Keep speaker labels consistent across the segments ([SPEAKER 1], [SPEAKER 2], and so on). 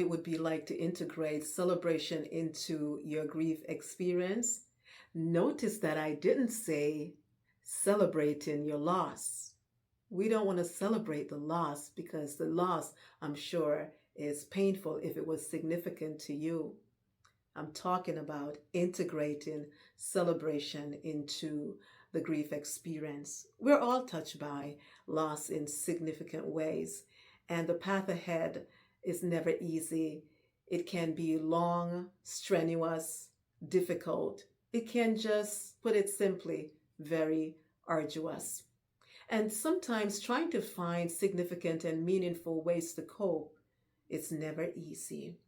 [SPEAKER 1] what it would be like to integrate celebration into your grief experience, notice that I didn't say celebrating your loss. We don't want to celebrate the loss because the loss, I'm sure, is painful if it was significant to you. I'm talking about integrating celebration into the grief experience. We're all touched by loss in significant ways, and the path ahead is never easy. It can be long, strenuous, difficult. It can just, put it simply, very arduous. And sometimes trying to find significant and meaningful ways to cope, it's never easy.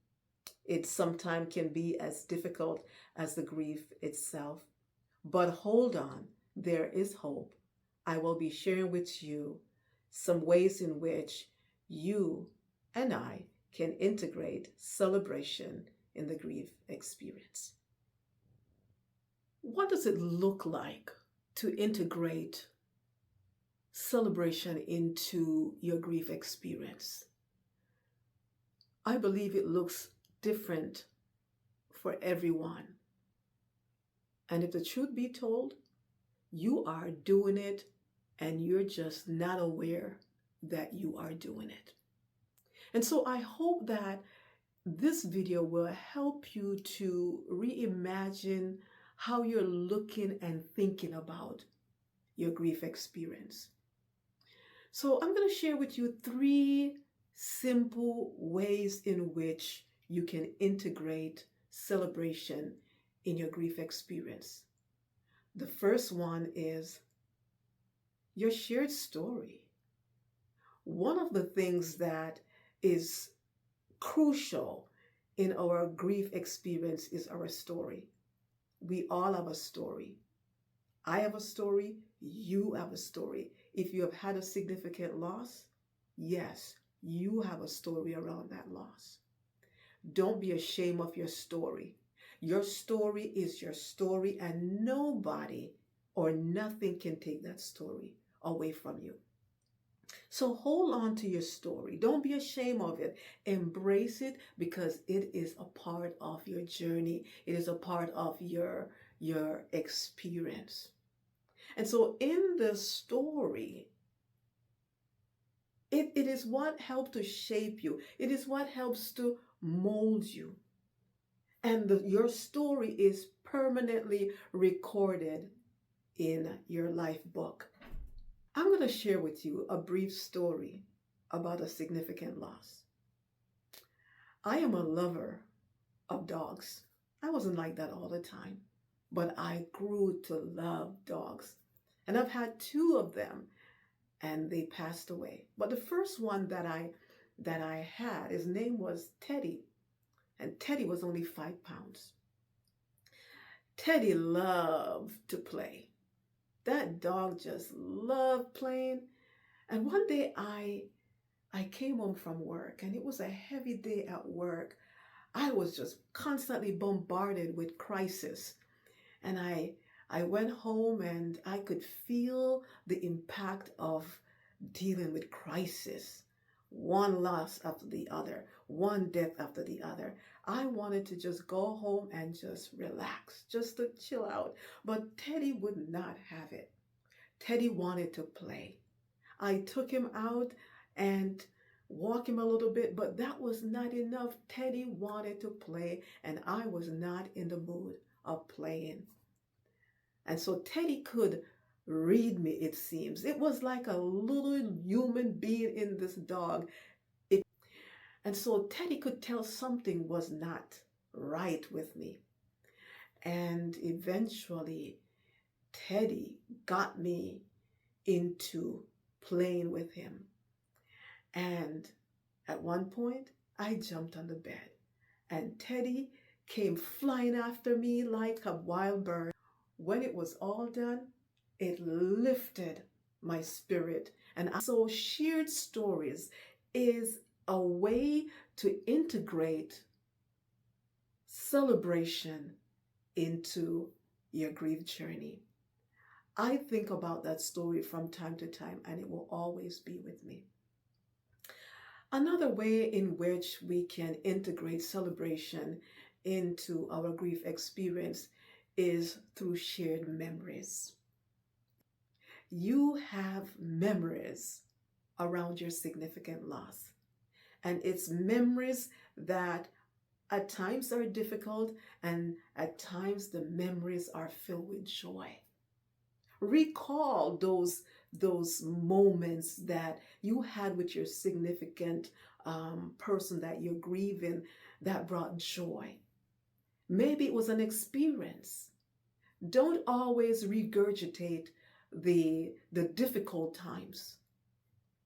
[SPEAKER 1] It sometimes can be as difficult as the grief itself. But hold on, there is hope. I will be sharing with you some ways in which you and I can integrate celebration in the grief experience. What does it look like to integrate celebration into your grief experience? I believe it looks different for everyone. And if the truth be told, you are doing it and you're just not aware that you are doing it. And so I hope that this video will help you to reimagine how you're looking and thinking about your grief experience. So I'm going to share with you 3 simple ways in which you can integrate celebration in your grief experience. The first one is your shared story. One of the things that is crucial in our grief experience is our story. We all have a story. I have a story. You have a story. If you have had a significant loss, yes, you have a story around that loss. Don't be ashamed of your story. Your story is your story, and nobody or nothing can take that story away from you. So hold on to your story. Don't be ashamed of it. Embrace it because it is a part of your journey. It is a part of your experience. And so in the story, it is what helps to shape you. It is what helps to mold you. And your story is permanently recorded in your life book. I'm going to share with you a brief story about a significant loss. I am a lover of dogs. I wasn't like that all the time, but I grew to love dogs. And I've had 2 of them, and they passed away. But the first one that I had, his name was Teddy. And Teddy was only 5 pounds. Teddy loved to play. That dog just loved playing. And one day I came home from work, and it was a heavy day at work. I was just constantly bombarded with crisis. And I went home and I could feel the impact of dealing with crisis. One loss after the other, one death after the other. I wanted to just go home and just relax, just to chill out. But Teddy would not have it. Teddy wanted to play. I took him out and walked him a little bit, but that was not enough. Teddy wanted to play, and I was not in the mood of playing. And so Teddy could read me, it seems. It was like a little human being in this dog. And so Teddy could tell something was not right with me. And eventually, Teddy got me into playing with him. And at one point, I jumped on the bed, and Teddy came flying after me like a wild bird. When it was all done, it lifted my spirit. And so shared stories is a way to integrate celebration into your grief journey. I think about that story from time to time, and it will always be with me. Another way in which we can integrate celebration into our grief experience is through shared memories. You have memories around your significant loss, and it's memories that at times are difficult, and at times the memories are filled with joy. Recall those moments that you had with your significant person that you're grieving that brought joy. Maybe it was an experience. Don't always regurgitate the difficult times.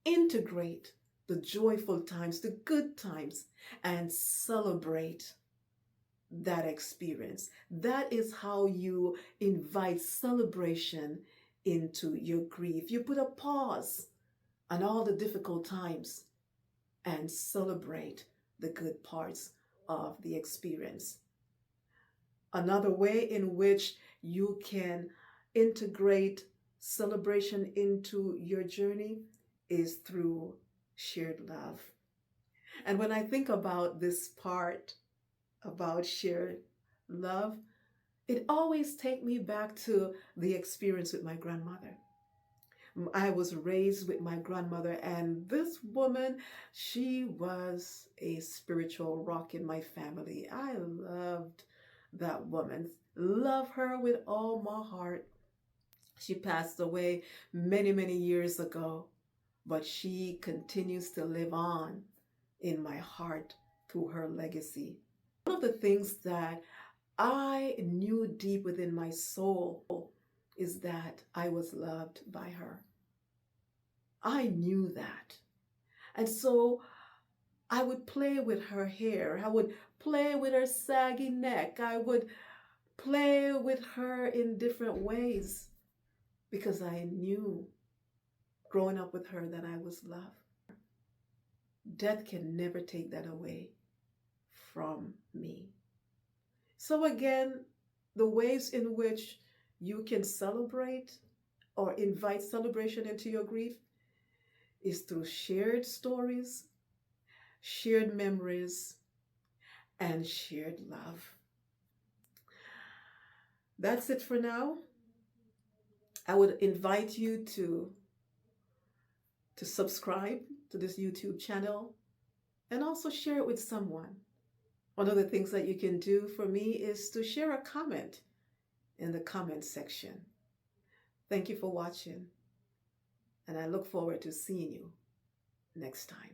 [SPEAKER 1] Integrate the joyful times, the good times, and celebrate that experience. That is how you invite celebration into your grief. You put a pause on all the difficult times and celebrate the good parts of the experience. Another way in which you can integrate celebration into your journey is through shared love. And when I think about this part about shared love, it always takes me back to the experience with my grandmother. I was raised with my grandmother, and this woman, she was a spiritual rock in my family. I loved that woman, love her with all my heart. She passed away many, many years ago, but she continues to live on in my heart through her legacy. One of the things that I knew deep within my soul is that I was loved by her. I knew that. And so I would play with her hair. I would play with her saggy neck. I would play with her in different ways because I knew growing up with her that I was loved. Death can never take that away from me. So again, the ways in which you can celebrate or invite celebration into your grief is through shared stories, shared memories, and shared love. That's it for now. I would invite you to subscribe to this YouTube channel and also share it with someone. One of the things that you can do for me is to share a comment in the comment section. Thank you for watching, and I look forward to seeing you next time.